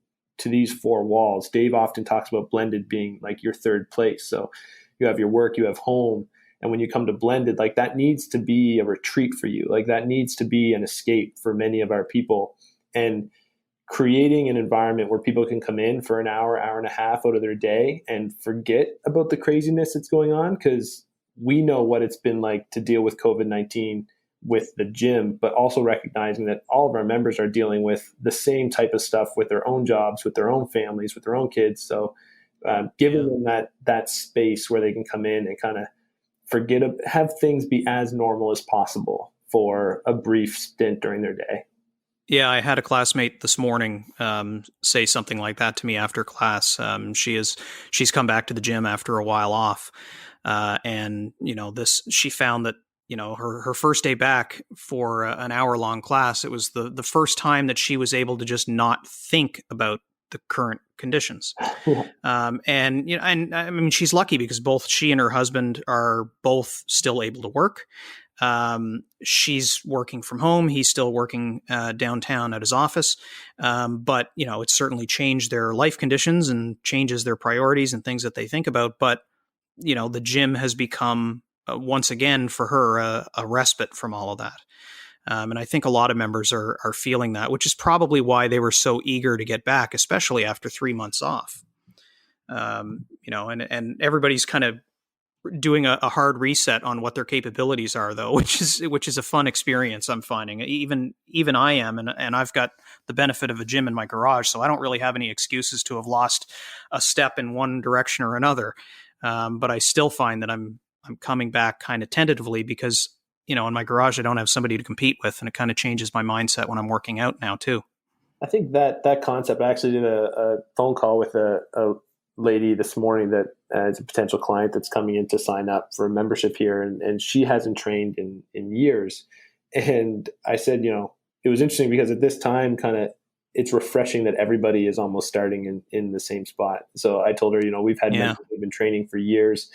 these four walls, Dave often talks about Blended being like your third place. So you have your work, you have home. And when you come to Blended, like that needs to be a retreat for you. Like that needs to be an escape for many of our people. And creating an environment where people can come in for an hour and a half out of their day and forget about the craziness that's going on, because we know what it's been like to deal with COVID-19 with the gym, but also recognizing that all of our members are dealing with the same type of stuff with their own jobs, with their own families, with their own kids. So giving them that space where they can come in and kind of have things be as normal as possible for a brief stint during their day. Yeah, I had a classmate this morning say something like that to me after class. She's come back to the gym after a while off, and she found that her first day back for an hour-long class, it was the first time that she was able to just not think about the current conditions. And I mean, she's lucky because both she and her husband are both still able to work. She's working from home. He's still working downtown at his office. But it's certainly changed their life conditions and changes their priorities and things that they think about. But the gym has become once again for her a respite from all of that. And I think a lot of members are feeling that, which is probably why they were so eager to get back, especially after 3 months off. And everybody's kind of doing a hard reset on what their capabilities are, though, which is a fun experience. I'm finding even I am, and I've got the benefit of a gym in my garage, so I don't really have any excuses to have lost a step in one direction or another. But I still find that I'm coming back kind of tentatively because in my garage I don't have somebody to compete with, and it kind of changes my mindset when I'm working out now too. I think that concept. I actually did a phone call with a lady this morning that is a potential client that's coming in to sign up for a membership here, and she hasn't trained in years. And I said, it was interesting because at this time, kind of, it's refreshing that everybody is almost starting in the same spot. So I told her, we've had members who've been training for years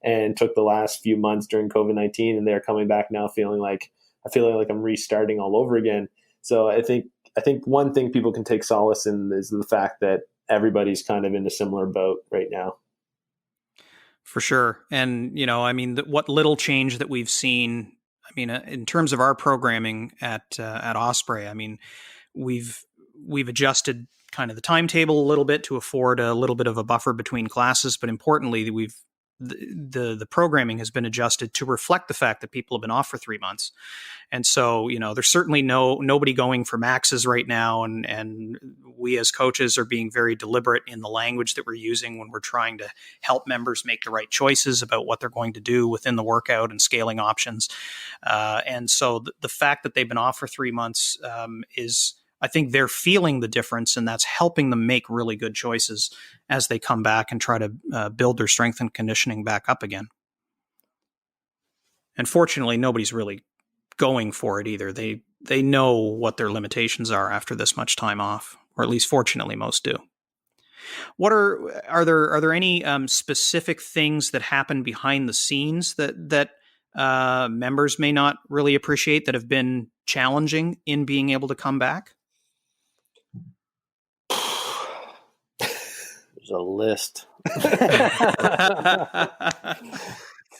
and took the last few months during COVID-19, and they're coming back now feeling like I'm restarting all over again. So I think one thing people can take solace in is the fact that everybody's kind of in a similar boat right now. For sure. And, I mean, what little change that we've seen, I mean, in terms of our programming at Osprey, I mean, we've adjusted kind of the timetable a little bit to afford a little bit of a buffer between classes. But importantly, the programming has been adjusted to reflect the fact that people have been off for 3 months. And so, there's certainly nobody going for maxes right now. And we as coaches are being very deliberate in the language that we're using when we're trying to help members make the right choices about what they're going to do within the workout and scaling options. And so the fact that they've been off for 3 months is, I think they're feeling the difference, and that's helping them make really good choices as they come back and try to build their strength and conditioning back up again. And fortunately, nobody's really going for it either. They know what their limitations are after this much time off, or at least fortunately most do. What are there any specific things that happen behind the scenes that members may not really appreciate that have been challenging in being able to come back? There's a list.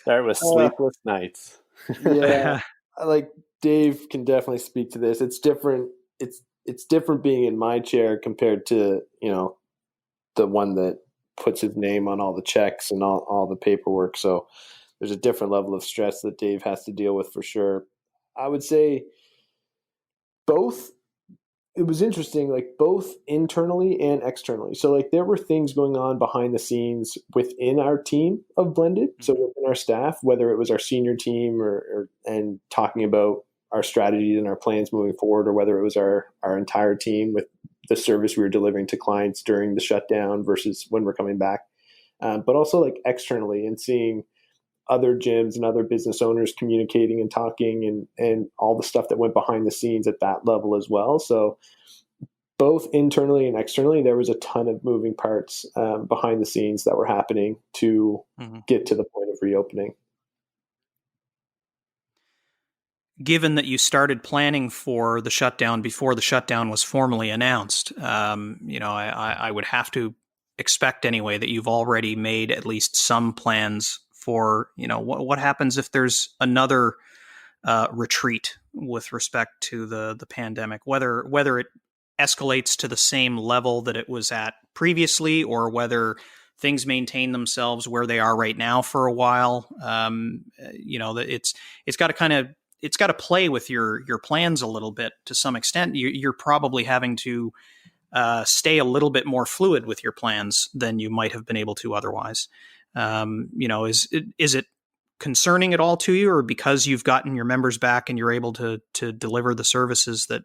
Start with sleepless nights. Yeah, like Dave can definitely speak to this. It's different. It's different being in my chair compared to, the one that puts his name on all the checks and all the paperwork. So there's a different level of stress that Dave has to deal with for sure. I would say both. It was interesting, like both internally and externally. So like there were things going on behind the scenes within our team of Blended. So within our staff, whether it was our senior team and talking about our strategies and our plans moving forward, or whether it was our entire team with the service we were delivering to clients during the shutdown versus when we're coming back. But also like externally and seeing other gyms and other business owners communicating and talking and all the stuff that went behind the scenes at that level as well. So both internally and externally, there was a ton of moving parts behind the scenes that were happening to get to the point of reopening. Given that you started planning for the shutdown before the shutdown was formally announced, I would have to expect anyway that you've already made at least some plans for, what happens if there's another retreat with respect to the pandemic, whether it escalates to the same level that it was at previously, or whether things maintain themselves where they are right now for a while. It's got to play with your plans a little bit to some extent. You're probably having to stay a little bit more fluid with your plans than you might have been able to otherwise. Is it concerning at all to you, or because you've gotten your members back and you're able to deliver the services that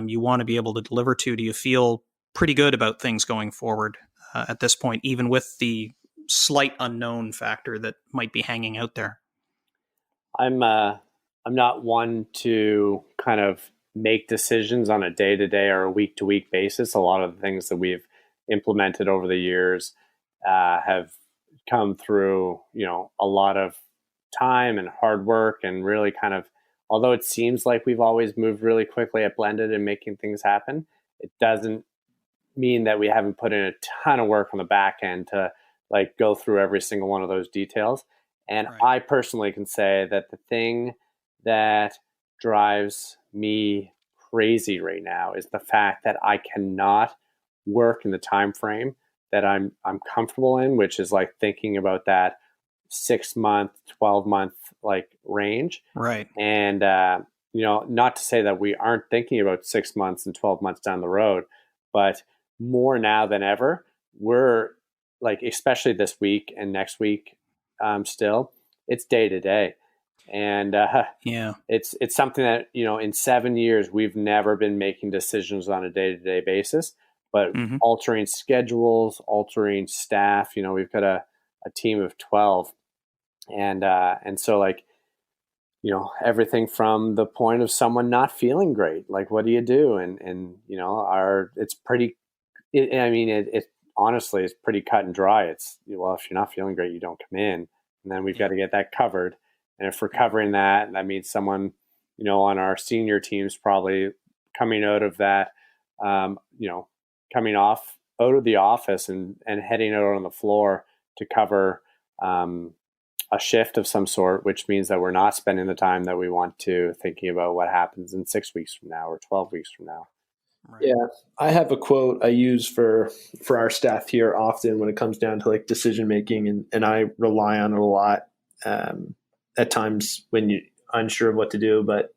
you want to be able to deliver to, do you feel pretty good about things going forward at this point, even with the slight unknown factor that might be hanging out there? I'm not one to kind of make decisions on a day-to-day or a week-to-week basis. A lot of the things that we've implemented over the years have come through, a lot of time and hard work, and really kind of, although it seems like we've always moved really quickly at Blended and making things happen, it doesn't mean that we haven't put in a ton of work on the back end to like go through every single one of those details. And Right. I personally can say that the thing that drives me crazy right now is the fact that I cannot work in the time frame that I'm comfortable in, which is like thinking about that 6 month, 12 month like range. Right. And not to say that we aren't thinking about 6 months and 12 months down the road, but more now than ever, we're like, especially this week and next week, still, it's day to day. And it's something that, in 7 years, we've never been making decisions on a day-to-day basis, but altering schedules, altering staff. We've got a team of 12, and so like, everything from the point of someone not feeling great, like what do you do? And it's pretty. It honestly is pretty cut and dry. It's, well, if you're not feeling great, you don't come in, and then we've got to get that covered. And if we're covering that, that means someone, on our senior teams probably coming out of that, coming off out of the office and heading out on the floor to cover a shift of some sort, which means that we're not spending the time that we want to thinking about what happens in 6 weeks from now or 12 weeks from now. Right. Yeah, I have a quote I use for our staff here often when it comes down to like decision making, and I rely on it a lot at times when you're unsure of what to do. But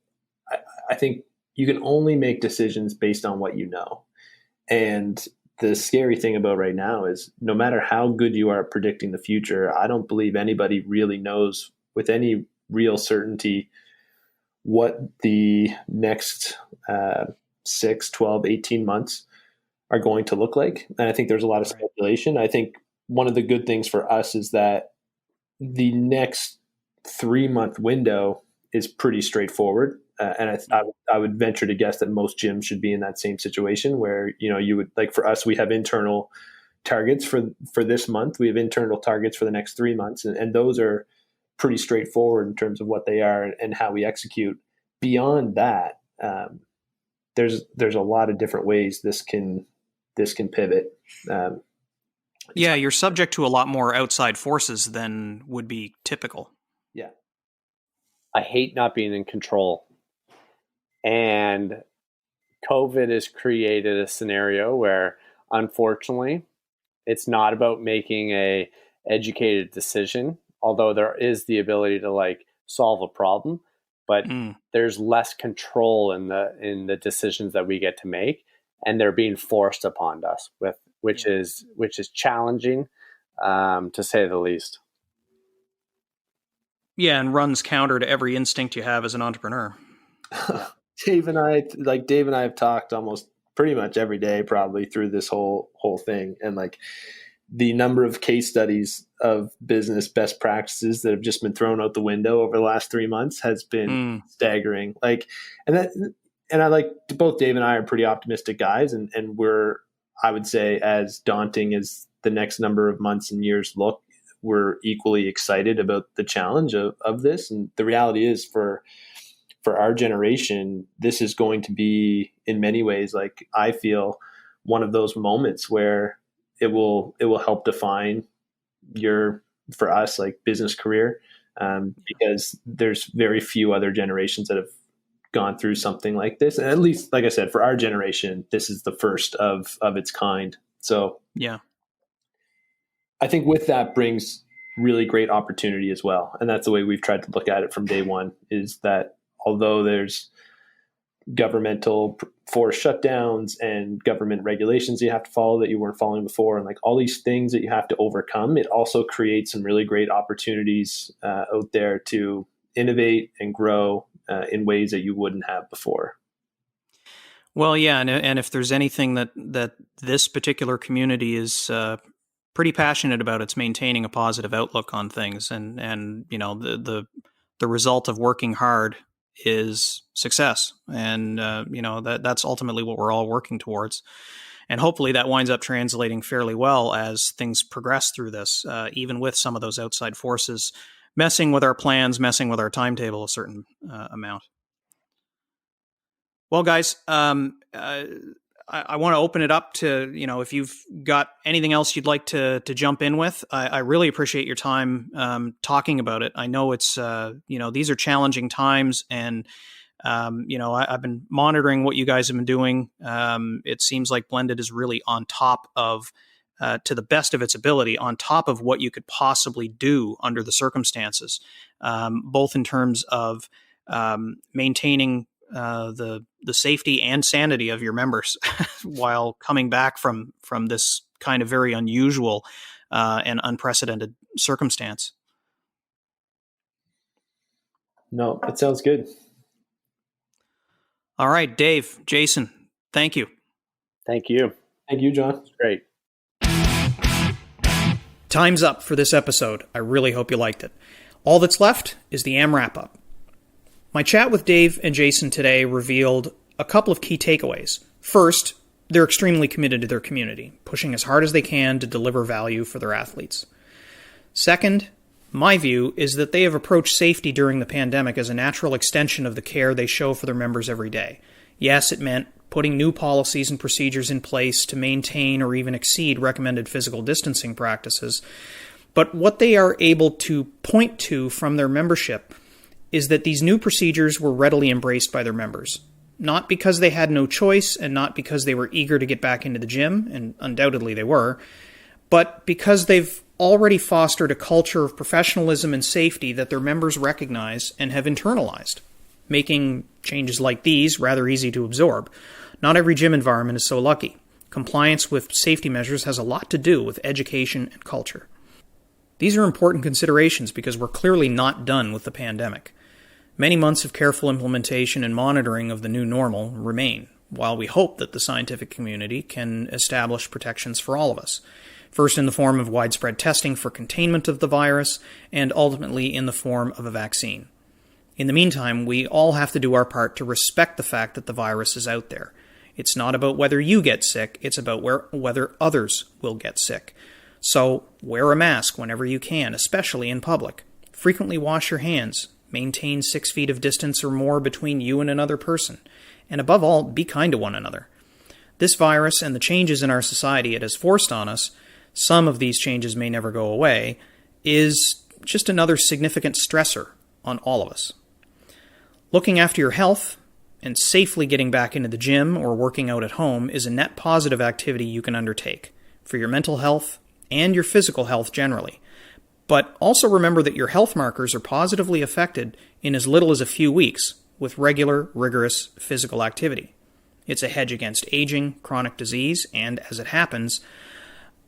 I think you can only make decisions based on what you know. And the scary thing about right now is no matter how good you are at predicting the future, I don't believe anybody really knows with any real certainty what the next 6, 12, 18 months are going to look like. And I think there's a lot of speculation. I think one of the good things for us is that the next 3-month window is pretty straightforward. And I would venture to guess that most gyms should be in that same situation where, you would, like for us, we have internal targets for this month. We have internal targets for the next 3 months, and those are pretty straightforward in terms of what they are and how we execute. Beyond that, there's a lot of different ways this can pivot. Yeah, you're subject to a lot more outside forces than would be typical. Yeah. I hate not being in control. And COVID has created a scenario where, unfortunately, it's not about making a educated decision, although there is the ability to like solve a problem, but there's less control in the decisions that we get to make, and they're being forced upon us which is challenging, to say the least. Yeah, and runs counter to every instinct you have as an entrepreneur. Dave and I have talked almost pretty much every day, probably through this whole thing. And like the number of case studies of business best practices that have just been thrown out the window over the last 3 months has been staggering. Like, and I like both Dave and I are pretty optimistic guys, and we're, I would say, as daunting as the next number of months and years look, we're equally excited about the challenge of this. And the reality is for our generation, this is going to be, in many ways, like I feel, one of those moments where it will help define for us, like business career, because there's very few other generations that have gone through something like this. And at least, like I said, for our generation, this is the first of its kind. So yeah, I think with that brings really great opportunity as well. And that's the way we've tried to look at it from day one, is that although there's governmental forced shutdowns and government regulations you have to follow that you weren't following before, and like all these things that you have to overcome, it also creates some really great opportunities out there to innovate and grow in ways that you wouldn't have before. Well, yeah, and if there's anything that this particular community is pretty passionate about, it's maintaining a positive outlook on things, and you know, the result of working hard is success, and you know, that's ultimately what we're all working towards, and hopefully that winds up translating fairly well as things progress through this, even with some of those outside forces messing with our plans, messing with our timetable a certain amount. Well, guys, I want to open it up to, you know, if you've got anything else you'd like to jump in with. I really appreciate your time talking about it. I know it's, you know, these are challenging times, and, you know, I've been monitoring what you guys have been doing. It seems like Blended is really on top of, to the best of its ability, on top of what you could possibly do under the circumstances, both in terms of maintaining the safety and sanity of your members while coming back from this kind of very unusual and unprecedented circumstance. No, that sounds good. All right, Dave, Jason, thank you. Thank you. Thank you, John. It's great. Time's up for this episode. I really hope you liked it. All that's left is the AM wrap-up. My chat with Dave and Jason today revealed a couple of key takeaways. First, they're extremely committed to their community, pushing as hard as they can to deliver value for their athletes. Second, my view is that they have approached safety during the pandemic as a natural extension of the care they show for their members every day. Yes, it meant putting new policies and procedures in place to maintain or even exceed recommended physical distancing practices. But what they are able to point to from their membership is that these new procedures were readily embraced by their members. Not because they had no choice and not because they were eager to get back into the gym, and undoubtedly they were, but because they've already fostered a culture of professionalism and safety that their members recognize and have internalized, making changes like these rather easy to absorb. Not every gym environment is so lucky. Compliance with safety measures has a lot to do with education and culture. These are important considerations because we're clearly not done with the pandemic. Many months of careful implementation and monitoring of the new normal remain, while we hope that the scientific community can establish protections for all of us, first in the form of widespread testing for containment of the virus, and ultimately in the form of a vaccine. In the meantime, we all have to do our part to respect the fact that the virus is out there. It's not about whether you get sick, it's about whether others will get sick. So wear a mask whenever you can, especially in public. Frequently wash your hands. Maintain 6 feet of distance or more between you and another person. And above all, be kind to one another. This virus and the changes in our society it has forced on us, some of these changes may never go away, is just another significant stressor on all of us. Looking after your health and safely getting back into the gym or working out at home is a net positive activity you can undertake for your mental health and your physical health generally. But also remember that your health markers are positively affected in as little as a few weeks with regular, rigorous physical activity. It's a hedge against aging, chronic disease, and, as it happens,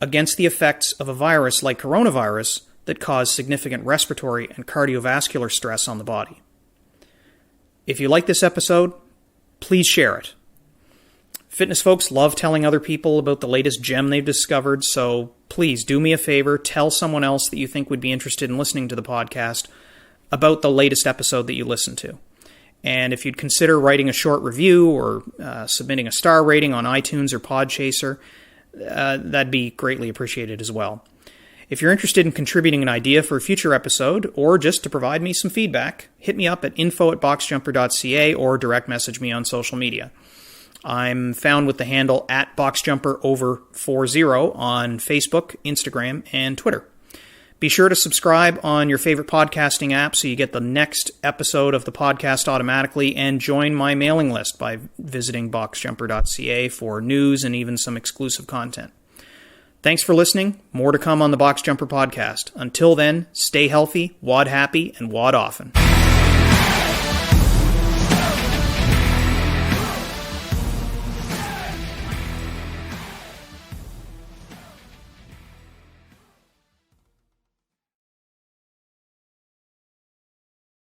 against the effects of a virus like coronavirus that cause significant respiratory and cardiovascular stress on the body. If you like this episode, please share it. Fitness folks love telling other people about the latest gem they've discovered, so please do me a favor, tell someone else that you think would be interested in listening to the podcast about the latest episode that you listen to. And if you'd consider writing a short review or submitting a star rating on iTunes or Podchaser, that'd be greatly appreciated as well. If you're interested in contributing an idea for a future episode, or just to provide me some feedback, hit me up at info@boxjumper.ca or direct message me on social media. I'm found with the handle @boxjumperover40 on Facebook, Instagram, and Twitter. Be sure to subscribe on your favorite podcasting app so you get the next episode of the podcast automatically, and join my mailing list by visiting boxjumper.ca for news and even some exclusive content. Thanks for listening. More to come on the Box Jumper podcast. Until then, stay healthy, WOD happy, and WOD often.